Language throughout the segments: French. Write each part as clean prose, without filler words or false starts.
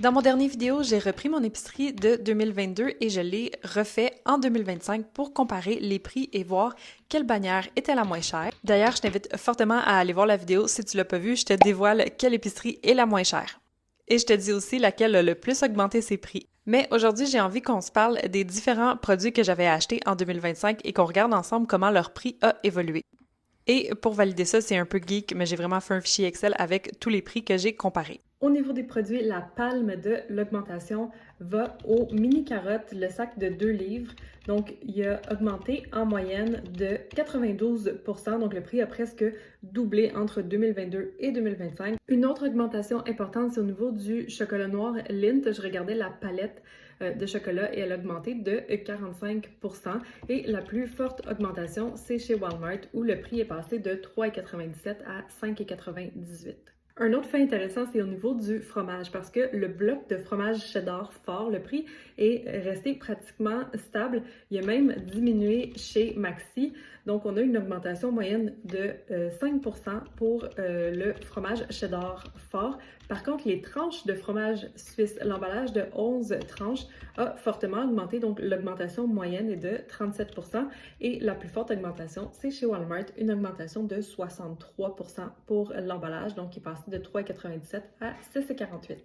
Dans mon dernier vidéo, j'ai repris mon épicerie de 2022 et je l'ai refait en 2025 pour comparer les prix et voir quelle bannière était la moins chère. D'ailleurs, je t'invite fortement à aller voir la vidéo. Si tu l'as pas vue, je te dévoile quelle épicerie est la moins chère. Et je te dis aussi laquelle a le plus augmenté ses prix. Mais aujourd'hui, j'ai envie qu'on se parle des différents produits que j'avais achetés en 2025 et qu'on regarde ensemble comment leur prix a évolué. Et pour valider ça, c'est un peu geek, mais j'ai vraiment fait un fichier Excel avec tous les prix que j'ai comparés. Au niveau des produits, la palme de l'augmentation va au mini carottes, le sac de 2 livres. Donc, il a augmenté en moyenne de 92%. Donc, le prix a presque doublé entre 2022 et 2025. Une autre augmentation importante, c'est au niveau du chocolat noir Lindt. Je regardais la palette de chocolat et elle a augmenté de 45%. Et la plus forte augmentation, c'est chez Walmart où le prix est passé de 3,97 à 5,98. Un autre fait intéressant, c'est au niveau du fromage, parce que le bloc de fromage cheddar fort, le prix est resté pratiquement stable. Il a même diminué chez Maxi. Donc, on a une augmentation moyenne de 5% pour le fromage cheddar fort. Par contre, les tranches de fromage suisse, l'emballage de 11 tranches a fortement augmenté. Donc, l'augmentation moyenne est de 37%. Et la plus forte augmentation, c'est chez Walmart, une augmentation de 63% pour l'emballage. Donc, qui passe de 3,97 à 6,48.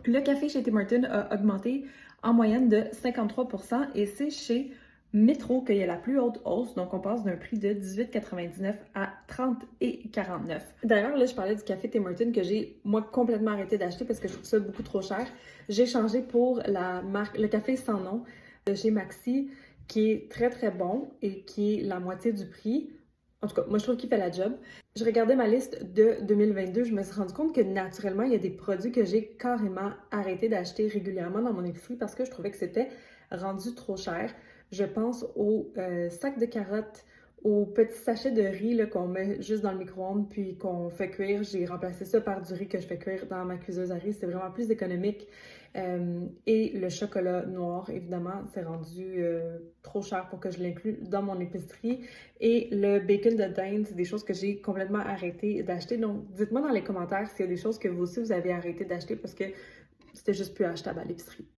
Le café chez Tim Hortons a augmenté en moyenne de 53% et c'est chez Metro qu'il y a la plus haute hausse. Donc, on passe d'un prix de 18,99 à 30,49. D'ailleurs, là, je parlais du café Tim Hortons que j'ai, moi, complètement arrêté d'acheter parce que je trouve ça beaucoup trop cher. J'ai changé pour la marque, le café sans nom de chez Maxi, qui est très, très bon et qui est la moitié du prix. En tout cas, moi, je trouve qu'il fait la job. Je regardais ma liste de 2022, je me suis rendu compte que naturellement, il y a des produits que j'ai carrément arrêté d'acheter régulièrement dans mon épicerie parce que je trouvais que c'était rendu trop cher. Je pense aux sacs de carottes, aux petits sachets de riz là, qu'on met juste dans le micro-ondes puis qu'on fait cuire. J'ai remplacé ça par du riz que je fais cuire dans ma cuiseuse à riz. C'est vraiment plus économique. Et le chocolat noir, évidemment, c'est rendu trop cher pour que je l'inclue dans mon épicerie. Et le bacon de dinde, c'est des choses que j'ai complètement arrêté d'acheter. Donc, dites-moi dans les commentaires s'il y a des choses que vous aussi vous avez arrêté d'acheter parce que c'était juste plus achetable à l'épicerie.